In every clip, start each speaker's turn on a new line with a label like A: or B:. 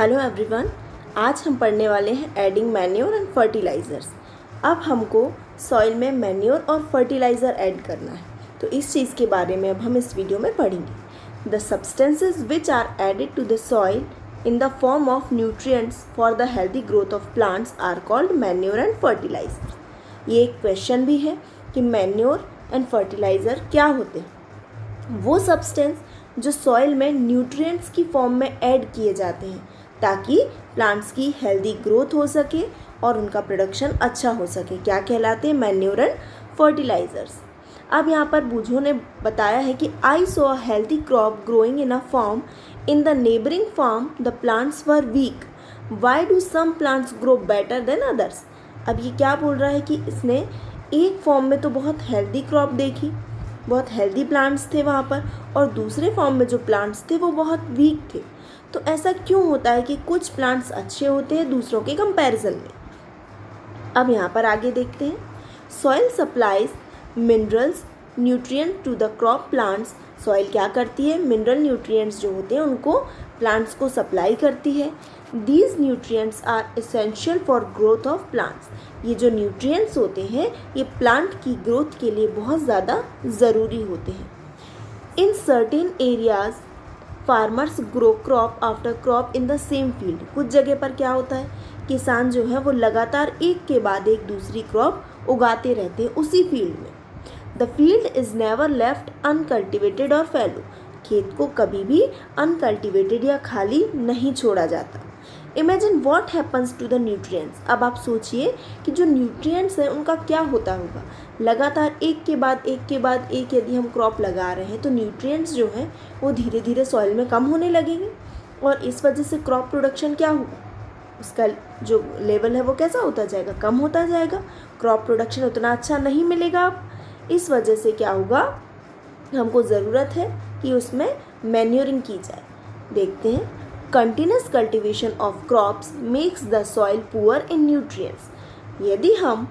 A: Hello everyone, आज हम पढ़ने वाले हैं एडिंग मैन्योर एंड फर्टिलाइज़र्स। अब हमको सॉइल में मैन्योर और फर्टिलाइज़र ऐड करना है, तो इस चीज़ के बारे में अब हम इस वीडियो में पढ़ेंगे। The substances which are added to the soil in the form of nutrients for the healthy growth of plants are called manure and fertiliser. ये एक क्वेश्चन भी है कि मैन्योर एंड फर्टिलाइज़र क्या होते हैं। वो सब्सटेंस जो सॉइल में न्यूट्रिएंट्स की फॉर्म में ऐड किए जाते हैं ताकि प्लांट्स की हेल्दी ग्रोथ हो सके और उनका प्रोडक्शन अच्छा हो सके, क्या कहलाते हैं? Manure and fertilisers. अब यहाँ पर बूझो ने बताया है कि I saw a healthy crop growing in a farm in the neighbouring farm the plants were weak, why do some plants grow better than others. अब ये क्या बोल रहा है कि इसने एक फॉर्म में तो बहुत हेल्दी क्रॉप देखी, बहुत हेल्दी प्लांट्स थे वहाँ पर, और दूसरे फॉर्म में जो प्लांट्स थे वो बहुत वीक थे। तो ऐसा क्यों होता है कि कुछ प्लांट्स अच्छे होते हैं दूसरों के कंपैरिजन में। अब यहाँ पर आगे देखते हैं। Soil supplies minerals nutrient to the crop plants. Soil क्या करती है? मिनरल न्यूट्रिएंट्स जो होते हैं उनको प्लांट्स को सप्लाई करती है। These nutrients are essential for growth of plants. ये जो न्यूट्रिएंट्स होते हैं ये प्लांट की ग्रोथ के लिए बहुत ज़्यादा ज़रूरी होते हैं। In certain areas farmers grow crop after crop in the same field. कुछ जगह पर क्या होता है, किसान जो है वो लगातार एक के बाद एक दूसरी क्रॉप उगाते रहते हैं उसी फील्ड में। The field is never left uncultivated और फैलो। खेत को कभी भी अनकल्टिवेटेड या खाली नहीं छोड़ा जाता। Imagine what happens to the nutrients. अब आप सोचिए कि जो न्यूट्रिएंट्स हैं उनका क्या होता होगा। लगातार एक के बाद एक यदि हम क्रॉप लगा रहे हैं तो न्यूट्रिएंट्स जो हैं वो धीरे धीरे सॉइल में कम होने लगेंगे और इस वजह से क्रॉप प्रोडक्शन क्या होगा, उसका जो लेवल है वो कैसा होता जाएगा, कम होता जाएगा। क्रॉप प्रोडक्शन उतना अच्छा नहीं मिलेगा। अब इस वजह से क्या होगा, हमको ज़रूरत है कि उसमें मैन्योरिंग की जाए। देखते हैं। Continuous cultivation of crops makes the soil poor in nutrients. यदि हम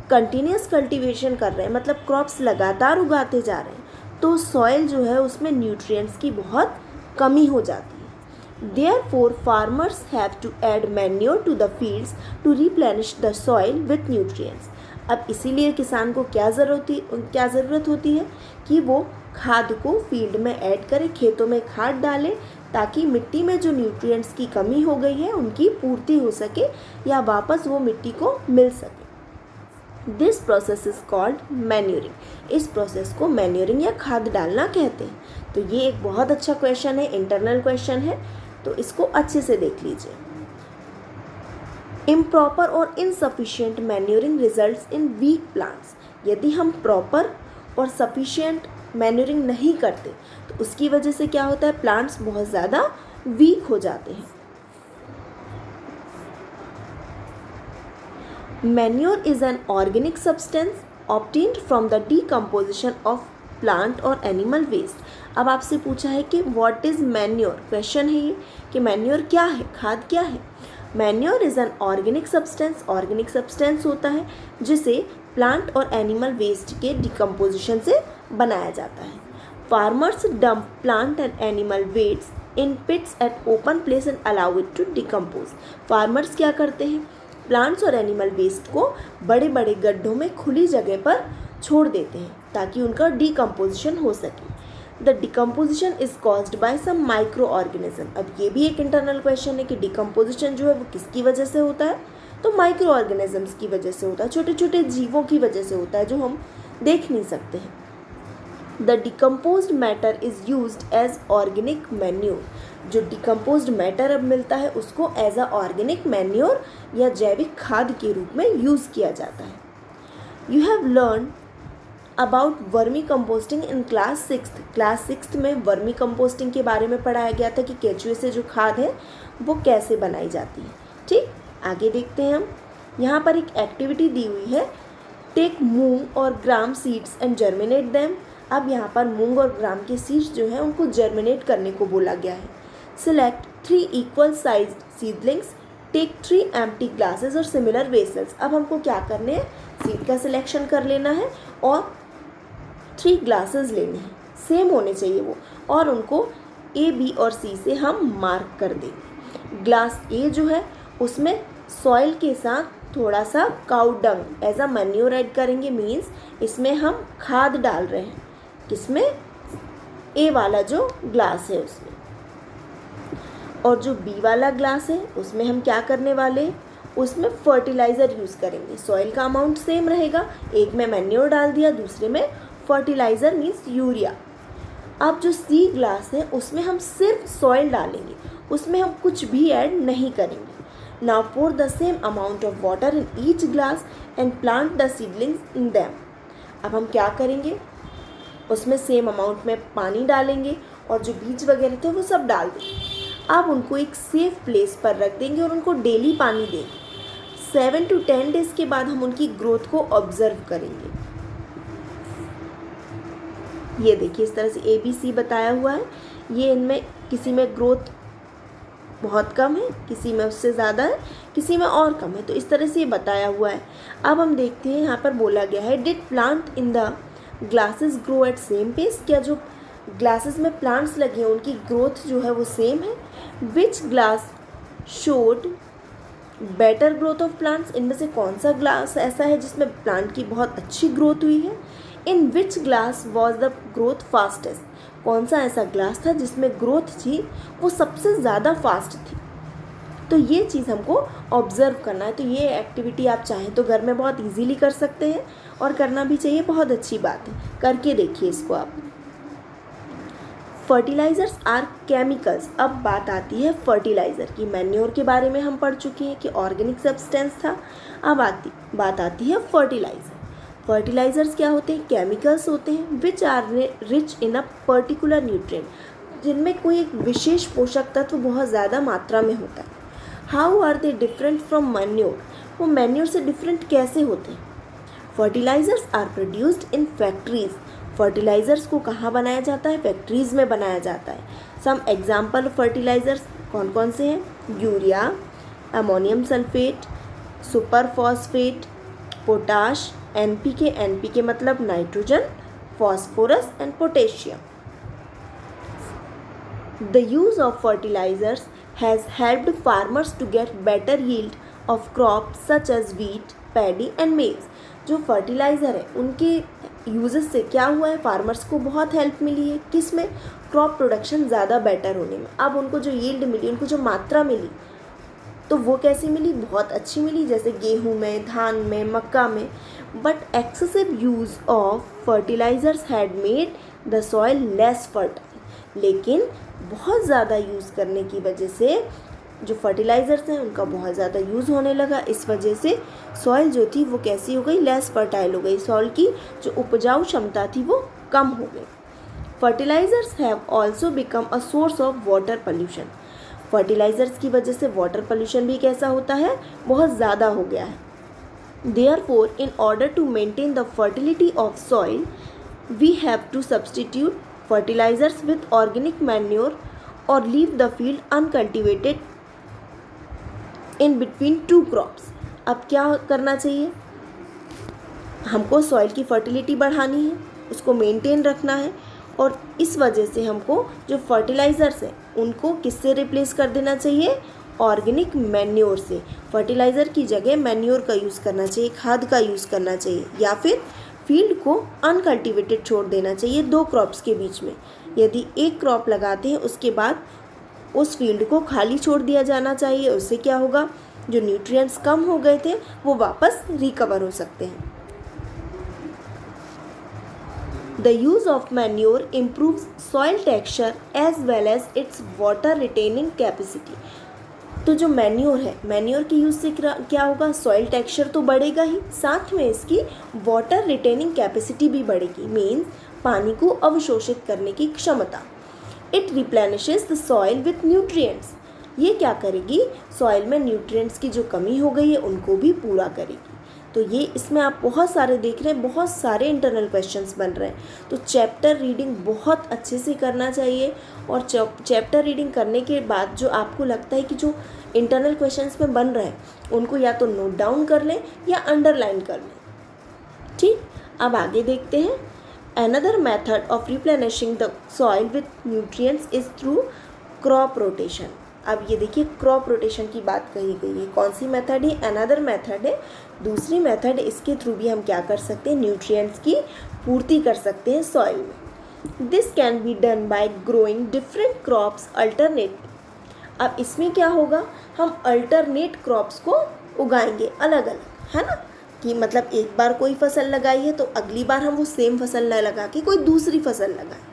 A: कंटिन्यूस कल्टिवेशन कर रहे हैं, मतलब क्रॉप्स लगातार उगाते जा रहे हैं, तो सॉइल जो है उसमें न्यूट्रिएंट्स की बहुत कमी हो जाती है। Therefore farmers have to add manure to the fields to replenish the soil with nutrients. अब इसीलिए किसान को क्या ज़रूरत होती है कि वो खाद को फील्ड में ऐड करे, खेतों में खाद डाले, ताकि मिट्टी में जो न्यूट्रिएंट्स की कमी हो गई है उनकी पूर्ति हो सके या वापस वो मिट्टी को मिल सके। This process is called manuring. इस प्रोसेस को मैन्योरिंग या खाद डालना कहते हैं। तो ये एक बहुत अच्छा क्वेश्चन है, इंटरनल क्वेश्चन है, तो इसको अच्छे से देख लीजिए। इम्प्रॉपर और insufficient manuring results in weak plants. यदि हम प्रॉपर और सफिशिएंट मैन्योरिंग नहीं करते तो उसकी वजह से क्या होता है, प्लांट्स बहुत ज़्यादा वीक हो जाते हैं। Manure is an organic substance obtained from the decomposition of plant और एनिमल वेस्ट। अब आपसे पूछा है कि व्हाट इज़ मैन्योर, क्वेश्चन है ये कि मैन्योर क्या है, खाद क्या है। Manure is an organic substance. Organic substance होता है जिसे प्लांट और एनिमल वेस्ट के डिकम्पोजिशन से बनाया जाता है। Farmers dump plant and animal waste in pits at open place and allow it to decompose. Farmers क्या करते हैं, प्लांट्स और एनिमल वेस्ट को बड़े बड़े गड्ढों में खुली जगह पर छोड़ देते हैं ताकि उनका डिकम्पोजिशन हो सके। The decomposition is caused by some micro organism. अब ये भी एक इंटरनल क्वेश्चन है कि डिकम्पोजिशन जो है वो किसकी वजह से होता है, तो माइक्रो ऑर्गेनिजम्स की वजह से होता है, छोटे छोटे जीवों की वजह से होता है जो हम देख नहीं सकते हैं। The decomposed matter is used as organic manure. जो डिकम्पोज्ड मैटर अब मिलता है उसको एज अ ऑर्गेनिक मैन्योर या जैविक खाद के रूप में यूज़ किया जाता है। You have learn about vermi composting in class sixth में वर्मी कंपोस्टिंग के बारे में पढ़ाया गया था कि केचुए से जो खाद है वो कैसे बनाई जाती है। ठीक, आगे देखते हैं हम। यहाँ पर एक एक्टिविटी दी हुई है, टेक मूंग और ग्राम सीड्स एंड जर्मिनेट देम। अब यहाँ पर मूंग और ग्राम के सीड्स जो हैं उनको जर्मिनेट करने को बोला गया है। Select 3 equal size seedlings, take 3 empty glasses और सिमिलर वेसल्स। अब हमको क्या करने हैं, सीड का सिलेक्शन कर लेना है और 3 ग्लासेस लेने हैं, सेम होने चाहिए वो, और उनको A, B और C से हम मार्क कर देंगे। ग्लास ए जो है उसमें सॉइल के साथ थोड़ा सा cow dung as a manure add करेंगे, मीन्स इसमें हम खाद डाल रहे हैं, किसमें, ए वाला जो ग्लास है उसमें। और जो बी वाला ग्लास है उसमें हम क्या करने वाले हैं, उसमें फर्टिलाइज़र यूज़ करेंगे। सॉइल का अमाउंट सेम रहेगा, एक में मैन्योर डाल दिया, दूसरे में फर्टिलाइज़र मीन्स यूरिया। अब जो सी ग्लास है उसमें हम सिर्फ सॉइल डालेंगे, उसमें हम कुछ भी ऐड नहीं करेंगे। Now pour the same amount of water in each glass and plant the seedlings in them. अब हम क्या करेंगे, उसमें सेम अमाउंट में पानी डालेंगे और जो बीज वगैरह थे वो सब डाल देंगे। अब उनको एक सेफ प्लेस पर रख देंगे और उनको डेली पानी देंगे। 7 to 10 डेज़ के बाद हम उनकी ग्रोथ को ऑब्जर्व करेंगे। ये देखिए इस तरह से ABC बताया हुआ है। ये इनमें किसी में ग्रोथ बहुत कम है, किसी में उससे ज़्यादा है, किसी में और कम है, तो इस तरह से ये बताया हुआ है। अब हम देखते हैं, यहाँ पर बोला गया है did plant in the glasses grow at same pace. क्या जो ग्लासेस में प्लांट्स लगे हैं उनकी ग्रोथ जो है वो सेम है। Which glass showed better growth of plants. इनमें से कौन सा ग्लास ऐसा है जिसमें प्लांट की बहुत अच्छी ग्रोथ हुई है। In which glass was the growth fastest. कौन सा ऐसा ग्लास था जिसमें ग्रोथ थी वो सबसे ज़्यादा फास्ट थी। तो ये चीज़ हमको ऑब्ज़र्व करना है। तो ये एक्टिविटी आप चाहें तो घर में बहुत इजीली कर सकते हैं और करना भी चाहिए, बहुत अच्छी बात है, करके देखिए इसको आप। Fertilisers are chemicals. अब बात आती है फर्टिलाइज़र की। मैन्योर के बारे में हम पढ़ चुके हैं कि ऑर्गेनिक सब्सटेंस था। अब बात आती है फर्टिलाइज़र। फर्टिलाइज़र्स क्या होते हैं, केमिकल्स होते हैं which are rich in a particular nutrient, जिनमें कोई एक विशेष पोषक तत्व बहुत ज़्यादा मात्रा में होता है। How are they different from manure. वो मैन्योर से डिफरेंट कैसे होते हैं। Fertilisers are produced in factories. Fertilisers को कहाँ बनाया जाता है, फैक्ट्रीज़ में बनाया जाता है। सम एग्जाम्पल फर्टिलाइज़र्स कौन कौन से हैं, urea, ammonium sulphate, super phosphate, potash, NPK। NPK मतलब nitrogen, phosphorus and potassium. The use of fertilizers has helped farmers to get better yield of crops such as wheat, paddy and maize. जो fertiliser है उनके uses से क्या हुआ है, farmers को बहुत हेल्प मिली है। किस में, क्रॉप प्रोडक्शन ज़्यादा बेटर होने में। अब उनको जो यील्ड मिली, उनको जो मात्रा मिली, तो वो कैसी मिली, बहुत अच्छी मिली, जैसे गेहूं में, धान में, मक्का में। But excessive use of fertilisers had made the soil less fertile. लेकिन बहुत ज़्यादा यूज़ करने की वजह से जो फर्टिलाइज़र्स हैं उनका बहुत ज़्यादा यूज़ होने लगा। इस वजह से सॉइल जो थी वो कैसी हो गई, लेस फर्टाइल हो गई। सॉइल की जो उपजाऊ क्षमता थी वो कम हो गई। Fertilisers have also become a source of water pollution. Fertilisers की वजह से वाटर पोल्यूशन भी कैसा होता है, बहुत ज़्यादा हो गया है। Therefore, in order to maintain the fertility of soil, we have to substitute fertilizers with organic manure or leave the field uncultivated in between two crops. अब क्या करना चाहिए, हमको सॉइल की फर्टिलिटी बढ़ानी है, उसको मेंटेन रखना है, और इस वजह से हमको जो फर्टिलाइज़र्स हैं उनको किससे रिप्लेस कर देना चाहिए, ऑर्गेनिक मैन्योर से। फर्टिलाइज़र की जगह मैन्योर का यूज़ करना चाहिए, खाद का यूज़ करना चाहिए, या फिर फील्ड को अनकल्टिवेटेड छोड़ देना चाहिए 2 क्रॉप्स के बीच में। यदि एक क्रॉप लगाते हैं उसके बाद उस फील्ड को खाली छोड़ दिया जाना चाहिए। उससे क्या होगा, जो न्यूट्रिएंट्स कम हो गए थे वो वापस रिकवर हो सकते हैं। The use of manure improves soil texture as well as its water retaining capacity. तो जो मैन्योर है, मैन्योर के यूज़ से क्या होगा, सॉइल टेक्सचर तो बढ़ेगा ही, साथ में इसकी वाटर रिटेनिंग कैपेसिटी भी बढ़ेगी, मीन्स पानी को अवशोषित करने की क्षमता। It replenishes the soil with nutrients. ये क्या करेगी, सॉइल में न्यूट्रिएंट्स की जो कमी हो गई है उनको भी पूरा करेगी। तो ये इसमें आप बहुत सारे देख रहे हैं, बहुत सारे इंटरनल क्वेश्चंस बन रहे हैं। तो चैप्टर रीडिंग बहुत अच्छे से करना चाहिए, और चैप्टर रीडिंग करने के बाद जो आपको लगता है कि जो इंटरनल क्वेश्चंस में बन रहे हैं उनको या तो नोट डाउन कर लें या अंडरलाइन कर लें। ठीक, अब आगे देखते हैं। Another method of replenishing the soil with nutrients is through crop rotation. अब ये देखिए क्रॉप रोटेशन की बात कही गई है। कौन सी मेथड है? अनदर मेथड है, दूसरी मेथड। इसके थ्रू भी हम क्या कर सकते हैं? न्यूट्रिएंट्स की पूर्ति कर सकते हैं सॉइल में। This can be done by growing different crops alternate. अब इसमें क्या होगा? हम अल्टरनेट क्रॉप्स को उगाएंगे अलग अलग, है ना, कि मतलब एक बार कोई फसल लगाई है तो अगली बार हम वो सेम फसल न लगा के कोई दूसरी फसल लगाएं।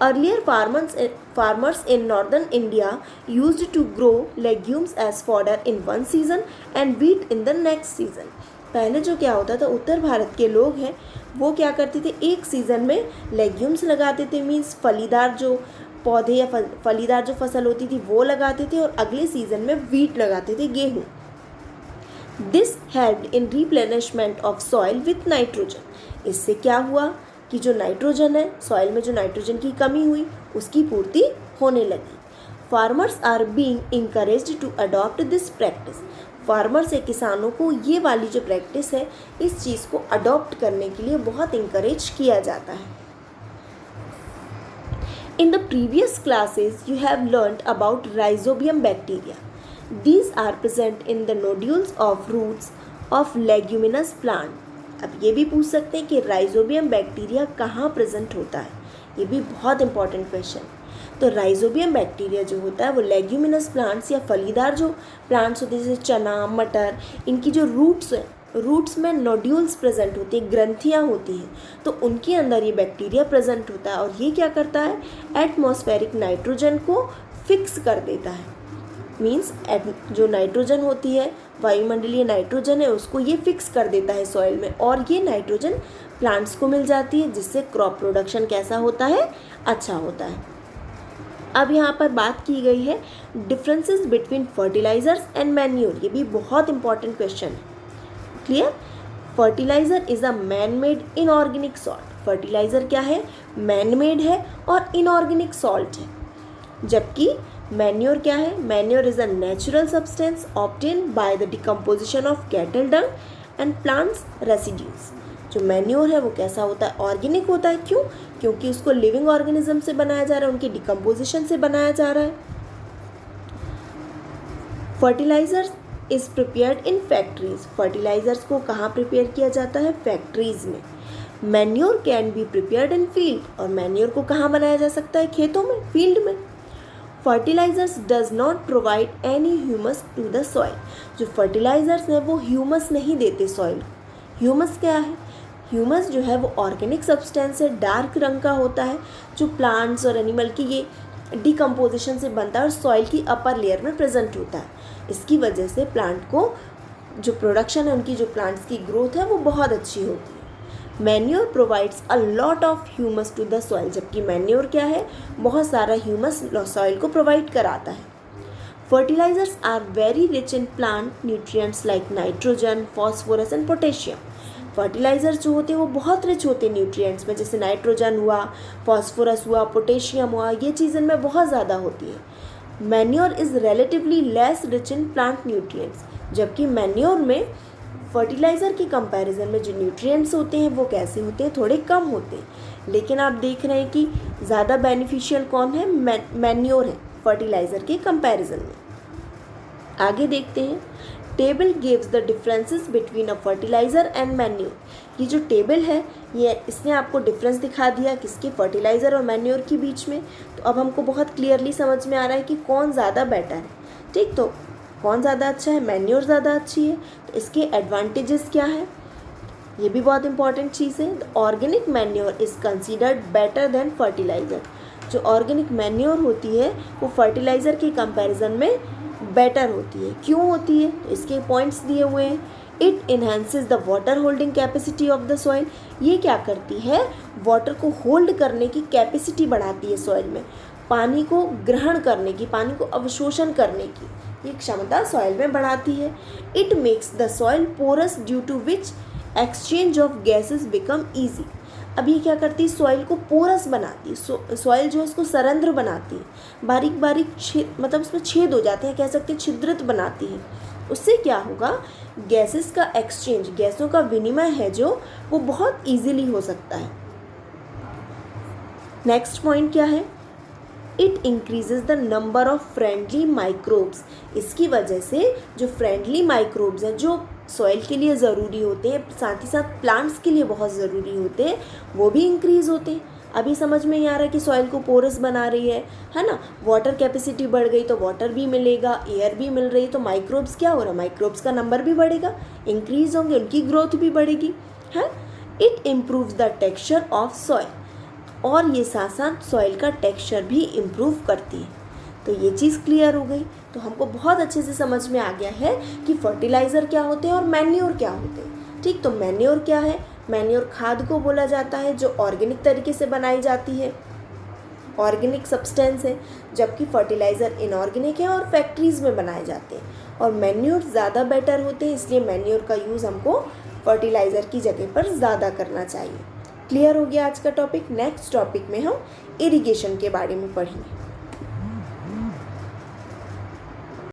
A: Earlier farmers in northern India used to grow legumes as fodder in one season and wheat in the next season. पहले जो क्या होता था, उत्तर भारत के लोग हैं वो क्या करते थे, एक सीज़न में लेग्यूम्स लगाते थे, मीन्स फलीदार जो पौधे या फलीदार जो फसल होती थी वो लगाते थे, और अगले सीज़न में वीट लगाते थे, गेहूँ। This helped in replenishment of soil with nitrogen. इससे क्या हुआ कि जो नाइट्रोजन है, सॉइल में जो नाइट्रोजन की कमी हुई उसकी पूर्ति होने लगी। Farmers are being encouraged to adopt this practice. Farmers या किसानों को ये वाली जो प्रैक्टिस है इस चीज़ को अडॉप्ट करने के लिए बहुत इंकरेज किया जाता है। In the previous classes you have learned about rhizobium bacteria. These are present in the nodules of roots of leguminous plant. अब ये भी पूछ सकते हैं कि राइजोबियम बैक्टीरिया कहाँ प्रेजेंट होता है, ये भी बहुत इंपॉर्टेंट क्वेश्चन। तो राइजोबियम बैक्टीरिया जो होता है वो लेग्यूमिनस प्लांट्स या फलीदार जो प्लांट्स होते हैं जैसे चना, मटर, इनकी जो रूट्स में नोड्यूल्स प्रेजेंट होती हैं, ग्रंथियाँ होती हैं, तो उनके अंदर ये बैक्टीरिया प्रेजेंट होता है। और ये क्या करता है? एटमॉस्फेरिक नाइट्रोजन को फिक्स कर देता है। मीन्स जो नाइट्रोजन होती है, वायुमंडलीय नाइट्रोजन है, उसको ये फिक्स कर देता है सॉइल में, और ये नाइट्रोजन प्लांट्स को मिल जाती है, जिससे क्रॉप प्रोडक्शन कैसा होता है? अच्छा होता है। अब यहाँ पर बात की गई है differences between fertilisers and manure. ये भी बहुत इंपॉर्टेंट क्वेश्चन है। Clear? Fertiliser is a man made inorganic salt. Fertiliser क्या है? मैन मेड है और इनऑर्गेनिक सॉल्ट है। जबकि मैन्योर क्या है? Manure is a natural substance obtain by the decomposition of cattle Dang and plants residues. जो मैन्योर है वो कैसा होता है? ऑर्गेनिक होता है। क्यों? क्योंकि उसको लिविंग ऑर्गेनिज्म से बनाया जा रहा है, उनकी डिकम्पोजिशन से बनाया जा रहा है। Fertilisers is prepared in factories. Fertilisers को कहाँ प्रिपेयर किया जाता है? फैक्ट्रीज में। Manure can be prepared in field. और मैन्योर को कहाँ बनाया जा सकता है? खेतों में, फील्ड में। Fertilisers does not provide any humus to the soil. जो फर्टिलाइजर्स हैं वो ह्यूमस नहीं देते सॉइल। ह्यूमस क्या है? ह्यूमस जो है वो ऑर्गेनिक सब्सटेंस है, डार्क रंग का होता है, जो प्लांट्स और एनिमल की ये डिकम्पोजिशन से बनता है और सॉइल की अपर लेयर में प्रेजेंट होता है। इसकी वजह से प्लांट को जो प्रोडक्शन है, उनकी जो प्लांट्स की ग्रोथ है वो बहुत अच्छी होती है। Manure provides a lot of humus to the soil. जबकि मैन्योर क्या है? बहुत सारा ह्यूमस सॉइल को प्रोवाइड कराता है। Fertilisers are very rich in plant nutrients like nitrogen, phosphorus and potassium. Fertilisers जो होते हैं वो बहुत रिच होते हैं न्यूट्रिएंट्स में, जैसे नाइट्रोजन हुआ, फॉस्फोरस हुआ, पोटेशियम हुआ, ये चीज़ इनमें बहुत ज़्यादा होती है। Manure is relatively less rich in plant nutrients. जबकि मैन्योर में फर्टिलाइज़र के कंपैरिजन में जो न्यूट्रिएंट्स होते हैं वो कैसे होते हैं? थोड़े कम होते हैं। लेकिन आप देख रहे हैं कि ज़्यादा बेनिफिशियल कौन है? मैन्योर है फर्टिलाइज़र के कंपैरिजन में। आगे देखते हैं। Table gives the differences between a fertiliser and manure. ये जो टेबल है ये इसने आपको डिफरेंस दिखा दिया किसके? फर्टिलाइज़र और मैन्योर के बीच में। तो अब हमको बहुत क्लियरली समझ में आ रहा है कि कौन ज़्यादा बेटर है। ठीक, तो कौन ज़्यादा अच्छा है? मैन्योर ज़्यादा अच्छी है। तो इसके एडवांटेजेस क्या है? ये भी बहुत इंपॉर्टेंट चीज़ है। The organic manure is considered better than fertiliser. जो ऑर्गेनिक मैन्योर होती है वो फर्टिलाइज़र के कंपैरिजन में बेटर होती है। क्यों होती है? तो इसके पॉइंट्स दिए हुए हैं। It enhances the water holding capacity of the soil. ये क्या करती है? वाटर को होल्ड करने की कैपेसिटी बढ़ाती है सॉइल में। पानी को ग्रहण करने की, पानी को अवशोषण करने की ये क्षमता सॉइल में बढ़ाती है। It makes the soil porous due to which exchange of gases become easy. अब ये क्या करती है? सॉइल को पोरस बनाती है। सॉइल जो है उसको सरंध्र बनाती है, बारीक बारीक मतलब उसमें छेद हो जाते हैं, कह सकते हैं छिद्रित बनाती है। उससे क्या होगा? गैसेस का एक्सचेंज, गैसों का विनिमय है जो वो बहुत ईजीली हो सकता है। नेक्स्ट पॉइंट क्या है? It increases the number of friendly microbes. इसकी वजह से जो फ्रेंडली माइक्रोब्स हैं जो सॉइल के लिए ज़रूरी होते हैं, साथ ही साथ प्लांट्स के लिए बहुत ज़रूरी होते हैं, वो भी इंक्रीज़ होते हैं। अभी समझ में ही आ रहा है कि सॉइल को पोरस बना रही है ना। वाटर कैपेसिटी बढ़ गई तो वाटर भी मिलेगा, एयर भी मिल रही, तो माइक्रोब्स क्या हो रहा है, माइक्रोब्स का नंबर भी बढ़ेगा, इंक्रीज होंगे, उनकी ग्रोथ भी बढ़ेगी है। It improves the texture of soil, और ये साथ साथ सॉइल का टेक्सचर भी इम्प्रूव करती है। तो ये चीज़ क्लियर हो गई। तो हमको बहुत अच्छे से समझ में आ गया है कि फर्टिलाइज़र क्या होते हैं और मैन्योर क्या होते हैं। ठीक, तो मैन्योर क्या है, मैन्योर खाद को बोला जाता है जो ऑर्गेनिक तरीके से बनाई जाती है, ऑर्गेनिक सब्सटेंस है, जबकि फर्टिलाइज़र इनऑर्गेनिक है और फैक्ट्रीज़ में बनाए जाते हैं। और मैन्योर ज़्यादा बेटर होते हैं, इसलिए मैन्योर का यूज़ हमको फर्टिलाइज़र की जगह पर ज़्यादा करना चाहिए। क्लियर हो गया आज का टॉपिक। नेक्स्ट टॉपिक में हम इरिगेशन के बारे में पढ़ेंगे।